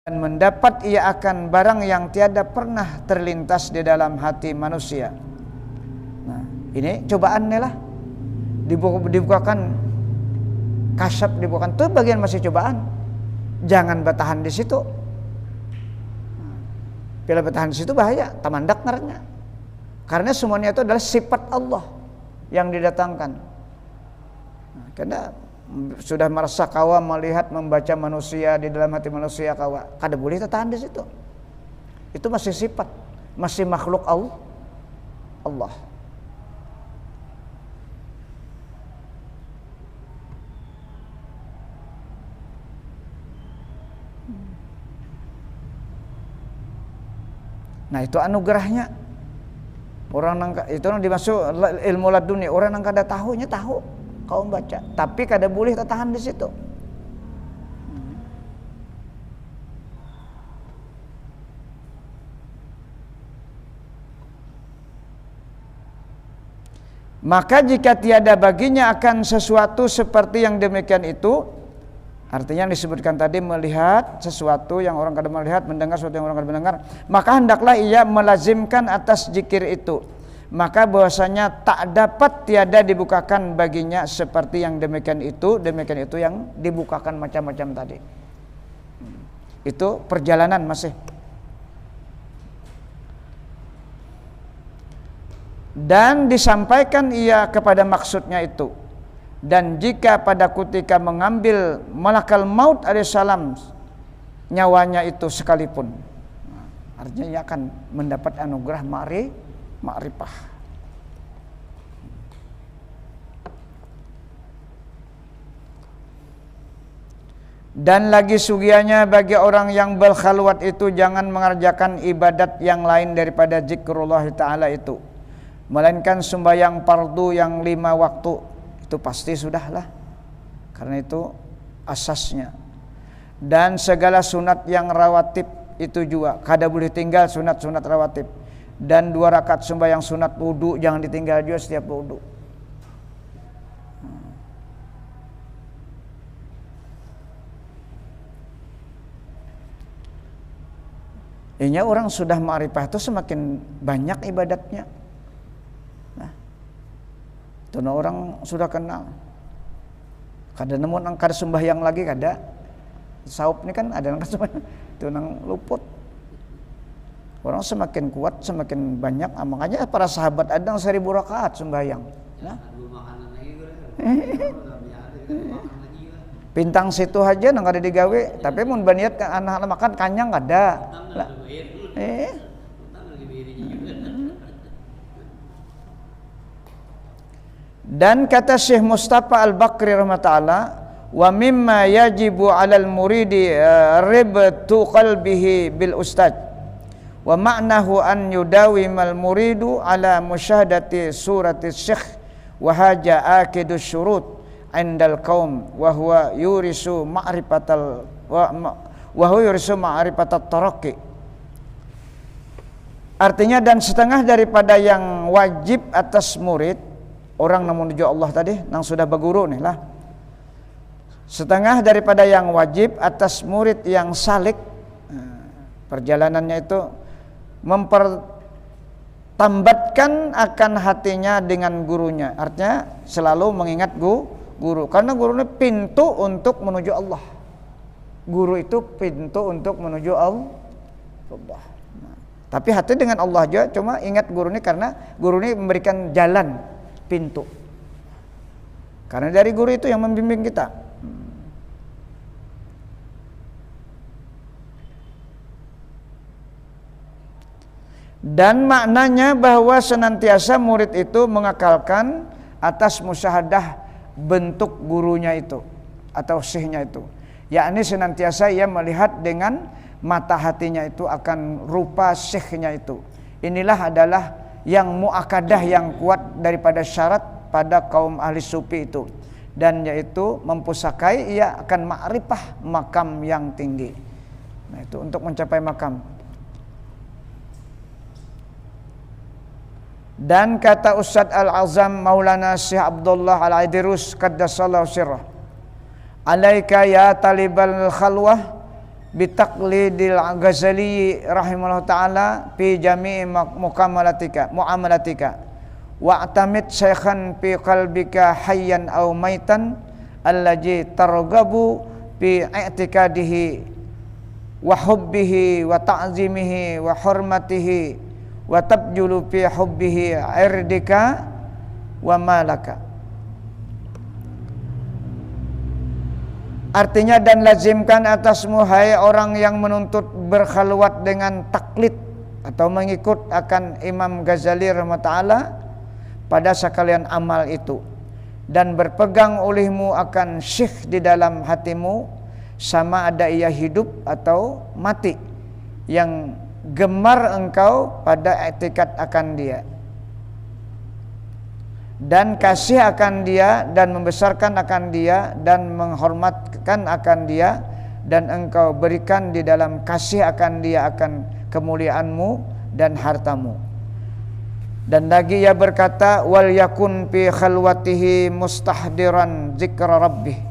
dan mendapat ia akan barang yang tiada pernah terlintas di dalam hati manusia. Nah, ini cobaannya lah. Dibukakan kasyaf, dibukakan itu bagian masih cobaan. Jangan bertahan di situ. Bila bertahan di situ bahaya, tamandak ngarannya. Karena semuanya itu adalah sifat Allah yang didatangkan. Nah, karena sudah merasa kawa melihat membaca manusia di dalam hati manusia kawa kada boleh tertahan di situ. Itu masih sifat, masih makhluk Allah. Nah, itu anugerahnya. Orang nang itu dimasuk ilmu laduni, orang nang kada tahunya tahu. Kau baca, tapi kada boleh tertahan di situ. Maka jika tiada baginya akan sesuatu seperti yang demikian itu, artinya yang disebutkan tadi melihat sesuatu yang orang kada melihat, mendengar sesuatu yang orang kada mendengar, maka hendaklah ia melazimkan atas zikir itu. Maka bahwasanya tak dapat tiada dibukakan baginya seperti yang demikian itu yang dibukakan macam-macam tadi. Itu perjalanan masih. Dan disampaikan ia kepada maksudnya itu. Dan jika pada ketika mengambil malakal maut alaihissalam nyawanya itu sekalipun, artinya ia akan mendapat anugerah ma'rifah. Dan lagi sugianya bagi orang yang berkhalwat itu jangan mengerjakan ibadat yang lain daripada zikrullah ta'ala itu, melainkan sembahyang fardu yang 5 waktu. Itu pasti sudahlah, karena itu asasnya. Dan segala sunat yang rawatib itu juga kada boleh tinggal, sunat-sunat rawatib. Dan 2 rakaat sembahyang sunat wudu jangan ditinggal juga setiap wudu. Inya orang sudah ma'rifah itu semakin banyak ibadatnya. Nah, itu orang sudah kenal. Kada nemu nang kada sembahyang lagi kada. Saup ini kan ada nang sembahyang, itu nang luput. Orang semakin kuat, semakin banyak. Makanya para sahabat ada yang 1000 rakaat sembahyang. Nah. Pintang situ aja nang kada digawe, tapi mun baniat anak-anak makan kanyang ada. Lah. Dan kata Syekh Mustafa Al-Bakri rahmatullah, wa mimma yajibu 'alal muridi ribtu qalbihi bil ustad. Wa ma'nahu an yudawimal muridu ala musyahadati surati syekh wa haja akidu syurut indal qaum wa huwa yurisu ma'rifatal wa huwa yurisu ma'rifatat taraqi. Artinya dan setengah daripada yang wajib atas murid orang yang menuju Allah tadi nang sudah berguru nih lah. Setengah daripada yang wajib atas murid yang salik, perjalanannya itu mempertambatkan akan hatinya dengan gurunya. Artinya selalu mengingat guru, karena guru ini pintu untuk menuju Allah. Guru itu pintu untuk menuju Allah. Nah, tapi hati dengan Allah aja, cuma ingat guru ini karena guru ini memberikan jalan, pintu. Karena dari guru itu yang membimbing kita. Dan maknanya bahwa senantiasa murid itu mengakalkan atas musyahadah bentuk gurunya itu atau syekhnya itu, yakni senantiasa ia melihat dengan mata hatinya itu akan rupa syekhnya itu. Inilah adalah yang muakadah yang kuat daripada syarat pada kaum ahli sufi itu, dan yaitu mempusakai ia akan ma'rifah makam yang tinggi. Nah, itu untuk mencapai makam. Dan kata Ustadz Al-Azam Maulana Syekh Abdullah Al-Aidirus Qaddasallahu sirrah, alaika ya talibal khalwah bitaqlidil Ghazali rahimahullah taala fi jami'i muamalatika wa'tamid syaikhan fi qalbika hayyan aw maitan allazi targhabu fi i'tiqadihi wa hubbihi wa ta'zimihi wa hurmatihi wa tabjulu fi hubbihi irdika wa malaka. Artinya, dan lazimkan atasmu hai orang yang menuntut berkhalwat dengan taklid atau mengikut akan Imam Ghazali rahimahullah pada sekalian amal itu, dan berpegang olehmu akan syekh di dalam hatimu sama ada ia hidup atau mati, yang gemar engkau pada i'tikad akan dia dan kasih akan dia dan membesarkan akan dia dan menghormatkan akan dia, dan engkau berikan di dalam kasih akan dia akan kemuliaanmu dan hartamu. Dan lagi ia berkata, wal yakun fi khalwatihi mustahdiran zikra rabbih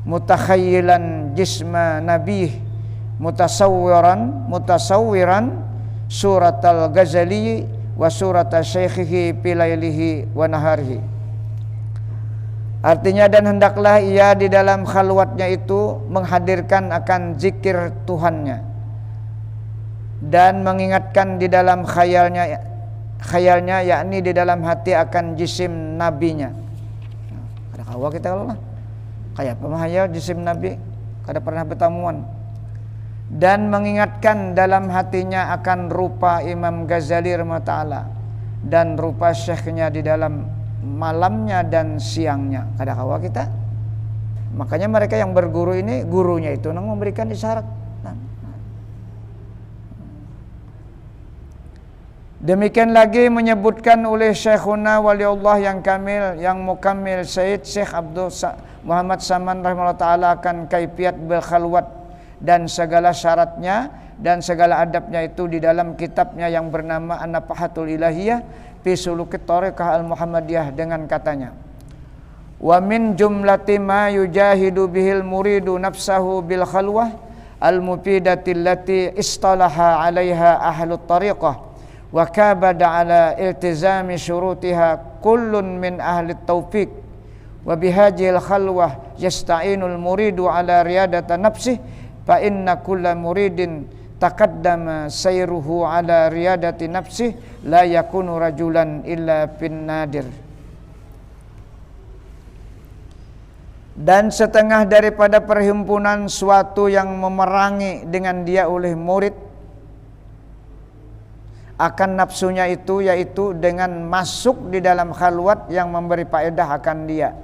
mutakhayyilan jisma nabih mutasawwiran suratal Ghazali wa surata syekhihi pilailihi wa naharihi. Artinya, dan hendaklah ia di dalam khalwatnya itu menghadirkan akan zikir Tuhannya dan mengingatkan di dalam khayalnya yakni di dalam hati akan jisim nabinya. Ada kawa kita kalau lah kayak pemahayal jisim nabi kada pernah bertamuan, dan mengingatkan dalam hatinya akan rupa Imam Ghazali rahimahullah dan rupa syekhnya di dalam malamnya dan siangnya. Kada kawa kita. Makanya mereka yang berguru ini, gurunya itu nang memberikan isyarat. Demikian lagi menyebutkan oleh Syekhuna Waliullah yang kamil, yang mukammil Syekh Abdul Muhammad Saman rahimahullah taala akan kaifiat berkhalwat dan segala syaratnya dan segala adabnya itu di dalam kitabnya yang bernama An-Nafahatul Ilahiyah fi Sulukit Thariqah Al-Muhammadiyah, dengan katanya, wa min jumlati ma yujahidu bihil muridu nafsahu bil khalwah al-mufidati allati istalaha 'alaiha ahlut tariqah wa kabada 'ala iltizami syurutiha kullun min ahli taufiq wa bihajil khalwah yasta'inul muridu 'ala riyadati nafsihi fa inna kulla muridin taqaddama sayruhu 'ala riyadati nafsihi la yakunu rajulan illa fin nadir. Dan setengah daripada perhimpunan suatu yang memerangi dengan dia oleh murid akan nafsunya itu, yaitu dengan masuk di dalam khalwat yang memberi faedah akan dia,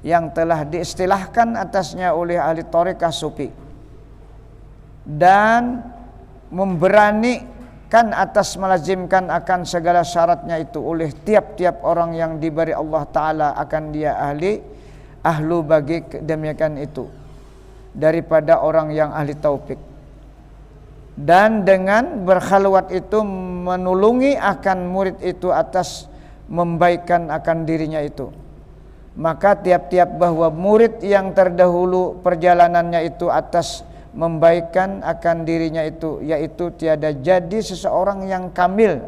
yang telah diistilahkan atasnya oleh ahli thariqah sufi, dan memberanikan atas melazimkan akan segala syaratnya itu oleh tiap-tiap orang yang diberi Allah Ta'ala akan dia ahlu bagi demikian itu daripada orang yang ahli taufik. Dan dengan berkhalwat itu menulungi akan murid itu atas membaikkan akan dirinya itu. Maka tiap-tiap bahwa murid yang terdahulu perjalanannya itu atas membaikkan akan dirinya itu, yaitu tiada jadi seseorang yang kamil,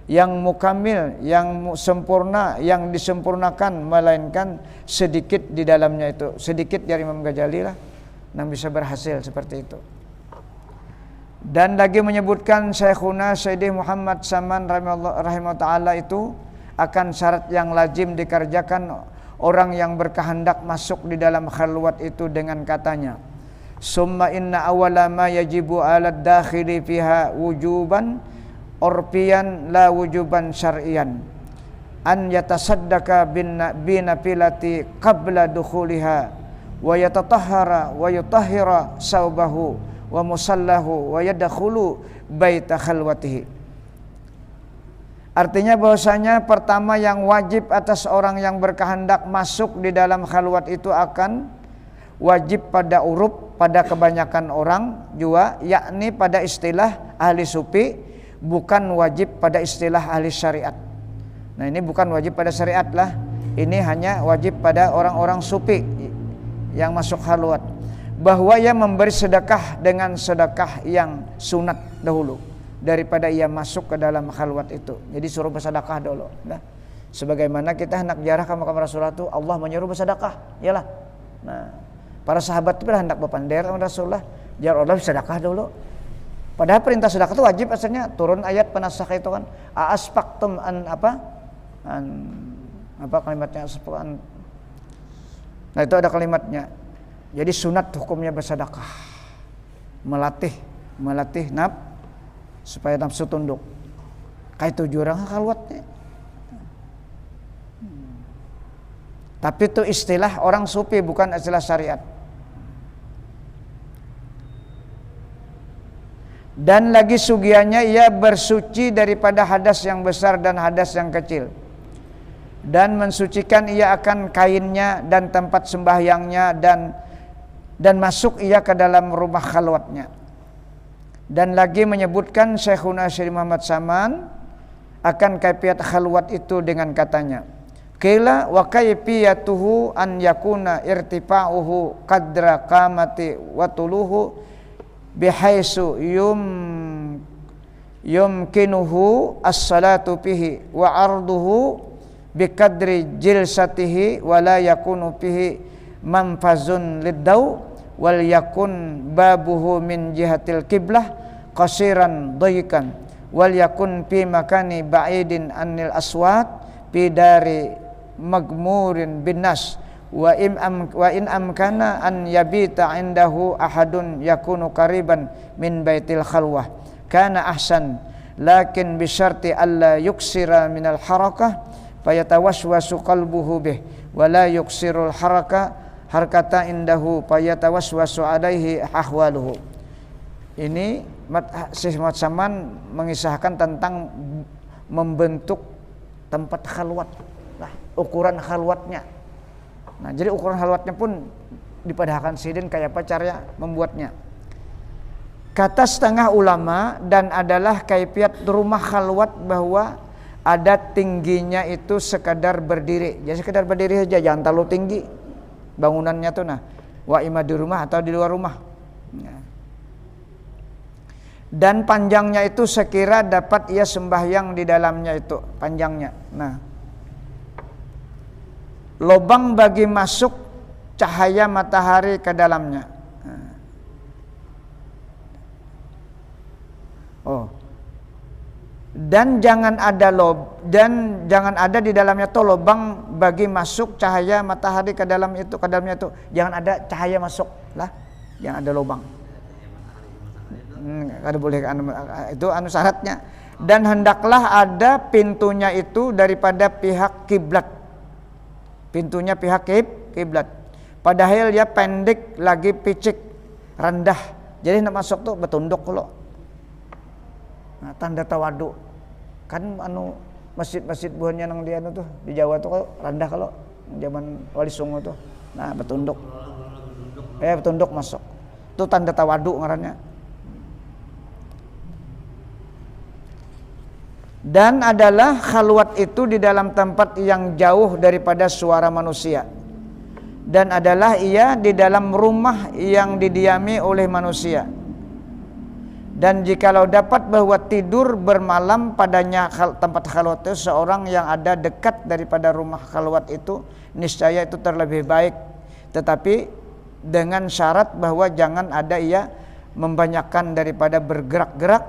yang mukamil, yang sempurna, yang disempurnakan, melainkan sedikit di dalamnya itu, sedikit dari Imam Ghazali lah yang bisa berhasil seperti itu. Dan lagi menyebutkan Syekhuna Sayyidi Muhammad Saman rahimahullah ta'ala itu akan syarat yang lazim dikerjakan orang yang berkehendak masuk di dalam khalwat itu dengan katanya, summa inna awala ma yajibu ala dakhili fiha wujuban urfiyan la wujuban syar'iyan an yatasaddaka binafilati qabla dukhuliha wa yatatahhara wa yutahhira saubahu wa musallahu wa yadkhulu baita khalwatihi. Artinya bahwasanya pertama yang wajib atas orang yang berkehendak masuk di dalam khalwat itu akan wajib pada uruf, pada kebanyakan orang juga, yakni pada istilah ahli sufi, bukan wajib pada istilah ahli syariat. Nah, ini bukan wajib pada syariat lah, ini hanya wajib pada orang-orang sufi yang masuk khalwat. bahwa ia memberi sedekah dengan sedekah yang sunat dahulu daripada ia masuk ke dalam khalwat itu. Jadi suruh bersedekah dulu. Nah, sebagaimana kita hendak ziarah ke makam Rasulullah itu Allah menyuruh bersedekah, iyalah. Nah, para sahabat itu hendak berpander sama Rasulullah, ziarah Allah bersedekah dulu. Padahal perintah sedekah itu wajib asalnya, turun ayat penasakh itu kan. Asfaqtum an apa? Apa kalimatnya asfaqan? Nah, itu ada kalimatnya. Jadi sunat hukumnya bersedekah. Melatih supaya nafsu tunduk. Kayak 7 orang khalwatnya. Tapi itu istilah orang sufi, bukan istilah syariat. Dan lagi sugiannya ia bersuci daripada hadas yang besar dan hadas yang kecil. Dan mensucikan ia akan kainnya dan tempat sembahyangnya dan masuk ia ke dalam rumah khalwatnya. Dan lagi menyebutkan Syekhuna Syekh Muhammad Saman akan kaifiat khalwat itu dengan katanya, qila wa kaifiyatuhu an yakuna irtifa'uhu qadra qamati wa tuluhu bihaisu yumkinuhu as-salatu bihi wa arduhu biqadri jilsatihi wa la yakunu bihi manfazun lid-daw wal yakun babuhu min jihatil qiblah qasiran dayikan wal yakun fi makani ba'idin anil aswat fi dari magmurin binnas wa in amkana an yabita indahu ahadun yakunu qariban min baitil khalwah kana ahsan lakin bi syarti alla yuksira minal harakah fayatawaswasu qalbuhu bih wa la yuksirul harkata indahu fayatawaswasu alaihi ahwaluhu. Ini Syekh Muhammad Saman mengisahkan tentang membentuk tempat khalwat, ukuran khalwatnya. Nah, jadi ukuran khalwatnya pun dipadahkan sidin kayak apa caranya membuatnya. Kata setengah ulama dan adalah kaifiat rumah khalwat bahwa ada tingginya itu sekadar berdiri. Jadi sekadar berdiri saja, jangan terlalu tinggi bangunannya tuh. Nah, wa ima di rumah atau di luar rumah. Nah. Dan panjangnya itu sekira dapat ia sembahyang di dalamnya itu panjangnya. Nah, lubang bagi masuk cahaya matahari ke dalamnya. Dan jangan ada di dalamnya tuh lubang bagi masuk cahaya matahari ke dalamnya itu. Jangan ada cahaya masuk lah, jangan ada lubang. Kada boleh itu syaratnya. Dan hendaklah ada pintunya itu daripada pihak kiblat. Pintunya pihak kiblat. Padahal dia pendek lagi picik, rendah. Jadi nak masuk tuh bertunduk lo. Nah, tanda tawadu. Kan masjid-masjid buahnya nang dia tuh di Jawa tuh kalau rendah kalau zaman Wali Songo tuh. Nah, bertunduk. Bertunduk masuk. Itu tanda tawadu ngarannya. Dan adalah khalwat itu di dalam tempat yang jauh daripada suara manusia. Dan adalah ia di dalam rumah yang didiami oleh manusia. Dan jikalau dapat bahwa tidur bermalam padanya tempat khalwat itu seorang yang ada dekat daripada rumah khalwat itu, niscaya itu terlebih baik. Tetapi dengan syarat bahwa jangan ada ia membanyakkan daripada bergerak-gerak,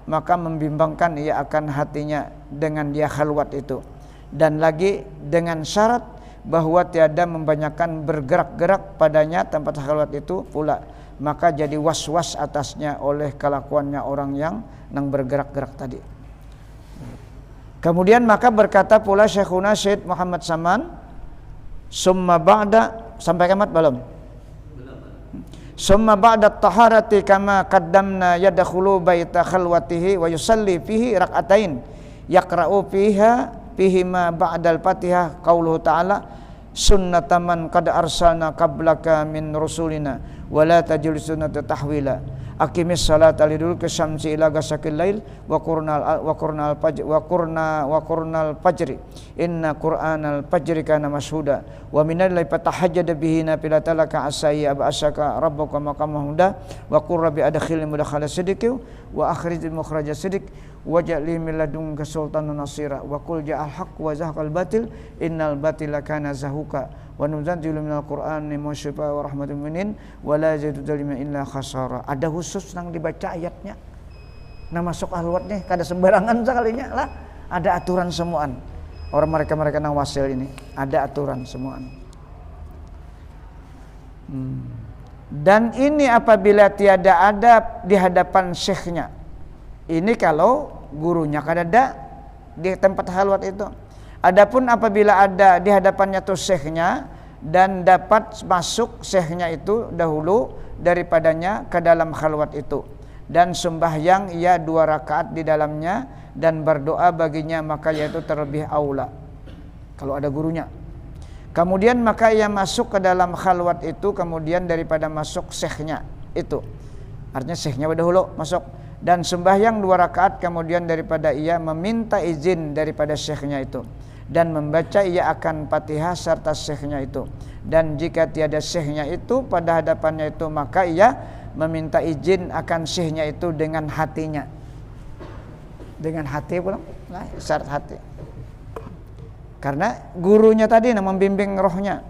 maka membimbangkan ia akan hatinya dengan dia khalwat itu. Dan lagi dengan syarat bahwa tiada membanyakkan bergerak-gerak padanya tempat khalwat itu pula, maka jadi was-was atasnya oleh kelakuannya orang yang bergerak-gerak tadi. Kemudian maka berkata pula Syekhuna Syekh Muhammad Saman, summa ba'da, sampai kiamat belum? Summa ba'da taharati kama qaddamna yadkhulu baita khalwatihi wa yusalli fihi rak'atain yaqra'u fihi ma ba'dal Fatihah qauluhu ta'ala sunnataman qad arsalna qablaka min rusulina wa la tajul sunnata tahwila Aqimis salata liduluki syamsi ila ghasaqil lail wa qurnal fajri inna qur'anal fajri kana mashhuda wa minal laili fatahajjad bihi nafilatan laka asai abasaka rabbuka maqama huda wa qur rabbi adkhilni mudkhala sidqi wa akhrijni mukhraja sidq waj'alni min ladunka sultanan nasira wa qul ja'al haqq wa zahaqal batil innal batila kana zahuqa wa nunazzilu minal qur'ani ma syifaa wa rahmatul mu'minin wa la yazidu dzalimin illa khasara. Ada khusus nang dibaca ayatnya. Nah masuk halwat nih kada sembarangan sekalinya lah. Ada aturan semuaan. Orang mereka nang wasil ini ada aturan semuaan. Dan ini apabila tiada adab di hadapan syekhnya. Ini kalau gurunya kada ada di tempat halwat itu. Adapun apabila ada di hadapannya tuh syekhnya dan dapat masuk syekhnya itu dahulu daripadanya ke dalam khalwat itu dan sembahyang ia 2 rakaat di dalamnya dan berdoa baginya maka yaitu terlebih aula kalau ada gurunya. Kemudian maka ia masuk ke dalam khalwat itu kemudian daripada masuk syekhnya itu. Artinya syekhnya dahulu masuk dan sembahyang 2 rakaat kemudian daripada ia meminta izin daripada syekhnya itu dan membaca ia akan Fatihah serta syekhnya itu. Dan jika tiada syekhnya itu pada hadapannya itu maka ia meminta izin akan syekhnya itu dengan hatinya. Dengan hati pula, nah, syarat hati. Karena gurunya tadi yang membimbing rohnya.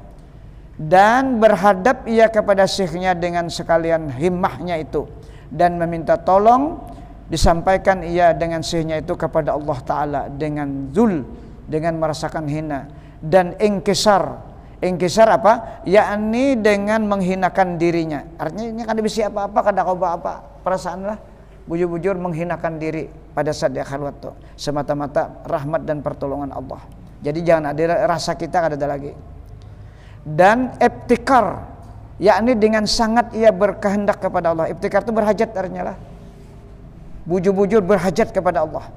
Dan berhadap ia kepada syekhnya dengan sekalian himmahnya itu dan meminta tolong disampaikan ia dengan syekhnya itu kepada Allah Ta'ala dengan zul, dengan merasakan hina dan ingkisar apa? Yakni dengan menghinakan dirinya. Artinya ini kan bisa apa-apa kada kau apa perasaan lah bujur-bujur menghinakan diri pada saat dia khalwat tuh semata-mata rahmat dan pertolongan Allah. Jadi jangan ada rasa kita kada ada lagi. Dan ibtikar yakni dengan sangat ia berkehendak kepada Allah. Ibtikar itu berhajat artinya lah. Bujur-bujur berhajat kepada Allah.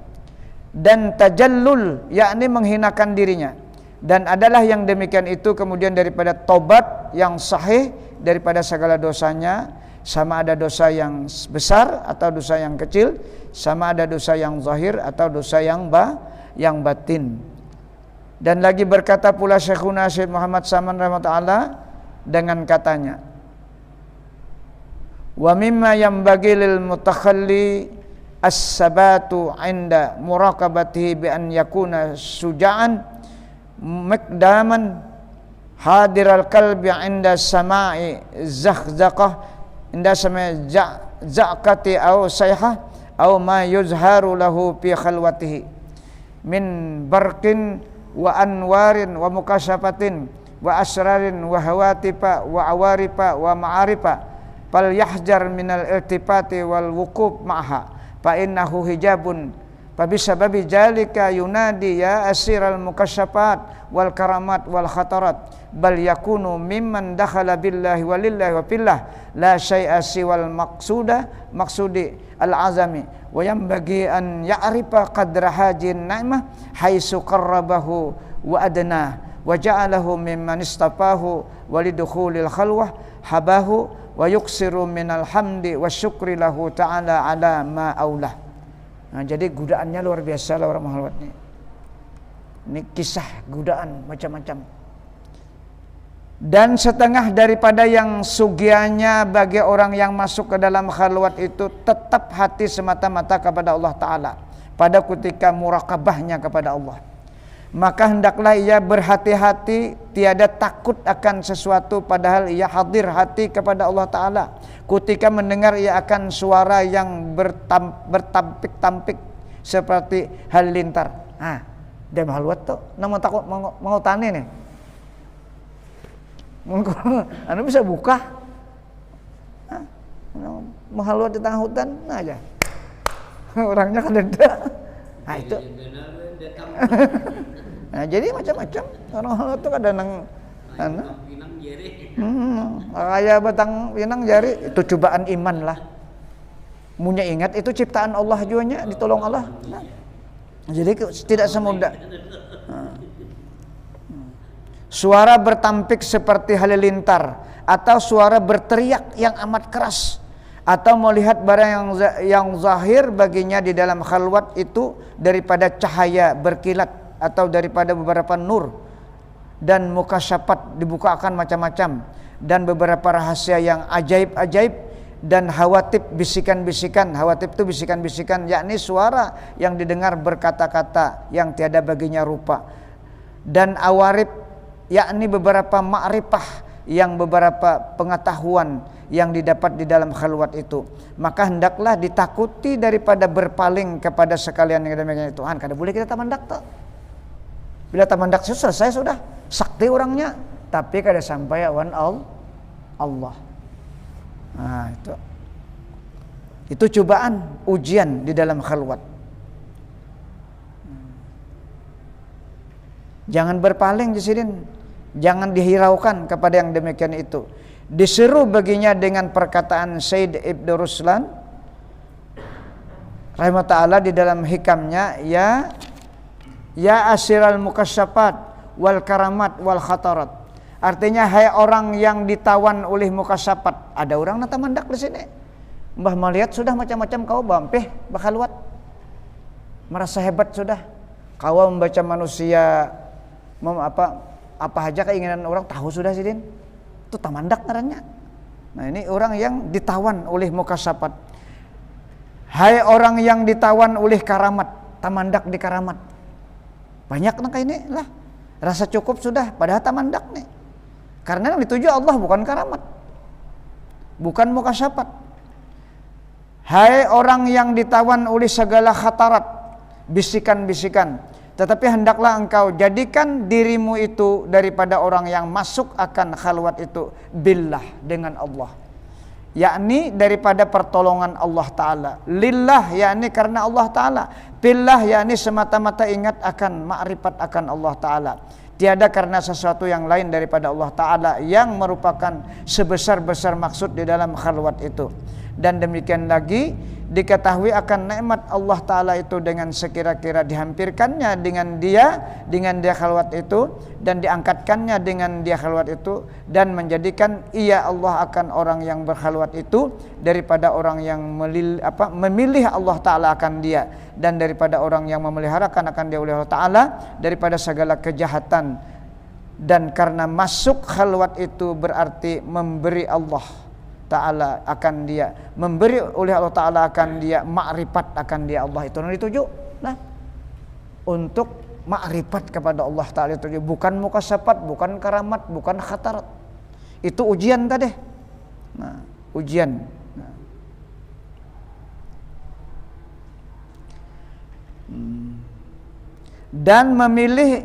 Dan tajallul yakni menghinakan dirinya. Dan adalah yang demikian itu kemudian daripada tobat yang sahih daripada segala dosanya, sama ada dosa yang besar atau dosa yang kecil, sama ada dosa yang zahir atau dosa yang batin. Dan lagi berkata pula Syekhuna Syekh Muhammad Saman rahimahullah dengan katanya, wa mimma yanbaghi lil mutakhalli as-sabatu 'inda muraqabatihi bi an yakuna syuja'an miqdaman hadiral qalbi 'inda sama'i zakhzaqah inda sama'i zakati aw sayha aw ma yuzharu lahu fi khalwatihi min barqin wa anwarin wa mukasyafatin wa asrarin wa hawatifa wa awarifa wa ma'arifa fal yahjar minal iltifati wal wuquf ma'ha fa innahu hijabun fa bisababi jalika yunadi ya asiral mukasyafat wal karamat wal khatarat bal yakunu mimman dakhala billahi walillahi wa fillah la syai'a siwal maksudi al azami wa yanbaghi an ya'rifa qadra hajin na'mah haitsu qarrabahu wa adna wa ja'alahu mimman istafahu walidukhulil khalwah habahu wa yuksiru minal hamdi wa syukri lahu ta'ala ala ma aulah. Nah, jadi godaannya luar biasa lah orang halwat ini. Ini kisah godaan macam-macam. Dan setengah daripada yang sugiannya bagi orang yang masuk ke dalam khalwat itu tetap hati semata-mata kepada Allah Ta'ala pada ketika muraqabahnya kepada Allah. Maka hendaklah ia berhati-hati, tiada takut akan sesuatu padahal ia hadir hati kepada Allah Ta'ala. Ketika mendengar ia akan suara yang bertampik-tampik seperti halilintar. Dia halwat tuh, nama takut mau tani nih. Anda bisa buka, menghalwat di tengah hutan, aja. Orangnya kan ada. Nah itu. Nah jadi macam-macam orang halwat tuh kadang kayak batang pinang jari itu cobaan iman lah. Munya ingat itu ciptaan Allah juga ditolong Allah. Nah, jadi tidak semudah. Suara bertampik seperti halilintar atau suara berteriak yang amat keras atau melihat barang yang zahir baginya di dalam khalwat itu daripada cahaya berkilat atau daripada beberapa nur, dan mukasyafat dibukakan macam-macam, dan beberapa rahasia yang ajaib-ajaib, dan hawatib bisikan-bisikan. Hawatib itu bisikan-bisikan, yakni suara yang didengar berkata-kata yang tiada baginya rupa, dan awarib yakni beberapa ma'rifah, yang beberapa pengetahuan yang didapat di dalam khalwat itu. Maka hendaklah ditakuti daripada berpaling kepada sekalian yang demikian itu. Tuhan, kada boleh kita tamandak tak. Bila tamandak selesai sudah sakti orangnya, tapi kada sampai awan Allah. Nah, itu cobaan, ujian di dalam khalwat. Jangan berpaling Jisidin, jangan dihiraukan kepada yang demikian itu. Diseru baginya dengan perkataan Said Ibn Ruslan rahimah ta'ala di dalam hikamnya, ya asiral mukasyafat wal karamat wal khatarat. Artinya, hai orang yang ditawan oleh mukasyafat. Ada orang nata mandak di sini. Mbah melihat sudah macam-macam kau bampeh bakhalwat. Merasa hebat sudah. Kau membaca manusia apa aja keinginan orang tahu sudah sidin. Itu tamandak ngarannya. Nah, ini orang yang ditawan oleh mukasyafat. Hai orang yang ditawan oleh karamat, tamandak di karamat. Banyak nak ini lah. Rasa cukup sudah padahal tamandak nih. Karena yang dituju Allah bukan karamat, bukan mukasyafat. Hai orang yang ditawan oleh segala khatarat, bisikan-bisikan, tetapi hendaklah engkau jadikan dirimu itu daripada orang yang masuk akan khalwat itu billah, dengan Allah, yakni daripada pertolongan Allah Ta'ala. Lillah yakni karena Allah Ta'ala, billah yakni semata-mata ingat akan ma'rifat akan Allah Ta'ala. Tiada karena sesuatu yang lain daripada Allah Ta'ala yang merupakan sebesar-besar maksud di dalam khalwat itu. Dan demikian lagi diketahui akan nikmat Allah Ta'ala itu dengan sekira-kira dihampirkannya dengan dia khalwat itu, dan diangkatkannya dengan dia khalwat itu, dan menjadikan ia Allah akan orang yang berkhalwat itu daripada orang yang memilih Allah Ta'ala akan dia, dan daripada orang yang memeliharakan akan dia oleh Allah Ta'ala daripada segala kejahatan. Dan karena masuk khalwat itu berarti memberi Allah Ta'ala akan dia, memberi oleh Allah Ta'ala akan dia, makrifat akan dia Allah. Itu yang dituju nah, untuk makrifat kepada Allah Ta'ala itu, bukan mukasyafat, bukan karamat, bukan khatarat. Itu ujian tadi. Nah, ujian. Nah. Dan memilih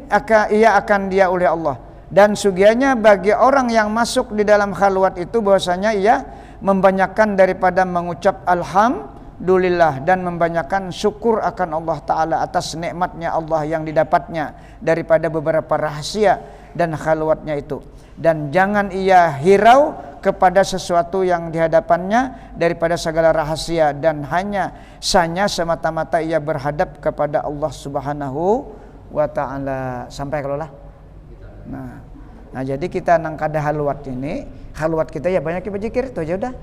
ia akan dia oleh Allah. Dan sugianya bagi orang yang masuk di dalam khalwat itu bahwasanya ia membanyakkan daripada mengucap alhamdulillah dan membanyakkan syukur akan Allah Ta'ala atas nikmatnya Allah yang didapatnya daripada beberapa rahasia dan khalwatnya itu. Dan jangan ia hirau kepada sesuatu yang dihadapannya daripada segala rahasia, dan hanya semata-mata ia berhadap kepada Allah Subhanahu wa Ta'ala. Sampai kalau lah. Nah, jadi kita nang kada halwat ini, halwat kita ya banyak berzikir itu aja udah.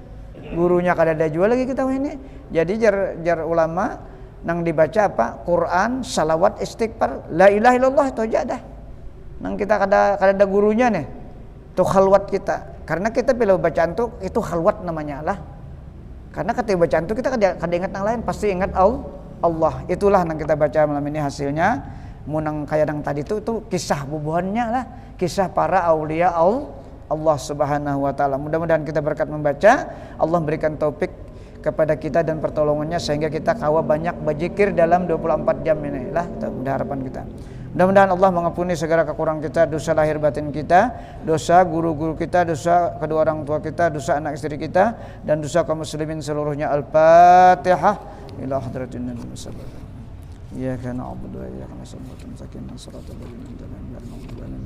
Gurunya kada ada jual lagi kita ini. Jadi jar ulama nang dibaca apa? Quran, salawat, istighfar, la ilaha illallah itu aja dah. Nang kita kada ada gurunya nih. Itu halwat kita. Karena kita bila bacaan tuh itu halwat namanya lah. Karena ketika bacaan tuh kita kada ingat yang lain, pasti ingat Allah. Itulah nang kita baca malam ini hasilnya. Munang kayak yang tadi itu kisah bubuhannya lah, kisah para aulia Allah Subhanahu wa Ta'ala. Mudah-mudahan kita berkat membaca, Allah berikan taufik kepada kita dan pertolongannya sehingga kita kawa banyak berzikir dalam 24 jam ini lah. Itu harapan kita. Mudah-mudahan Allah mengampuni segala kekurangan kita, dosa lahir batin kita, dosa guru-guru kita, dosa kedua orang tua kita, dosa anak istri kita, dan dosa kaum muslimin seluruhnya. Al-Fatihah. Ila hadratin Nabi sallallahu alaihi wasallam. Iyyaka na'budu wa iyyaka nasta'in. Shiratal ladzina an'amta 'alaihim.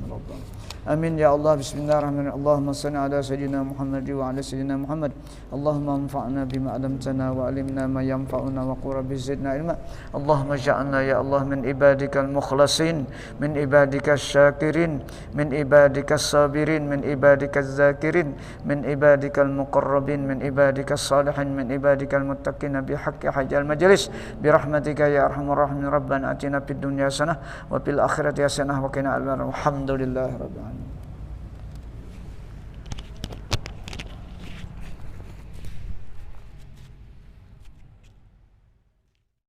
Amin ya Allah. Bismillahirrahmanirrahim. Allahumma shalli ala sayyidina Muhammad wa ala sayyidina Muhammad. Allahumma anfa'na bima 'allamtana wa 'allimna ma yanfa'una wa qur rabbi zidna ilma. Allahumma ja'alna ya Allah min ibadikal mukhlasin, min ibadikas syakirin, min ibadikas sabirin, min ibadikas zakirin, min ibadikal muqarrabin, min ibadikas salihin, min ibadikal muttaqin bi haqqi hajjal majlis bi rahmatika ya arhamar rahimin. Rabbana atina fid dunya hasanah wa fil akhirati hasanah wa qina adzabannar. Alhamdulillahirabbil alamin.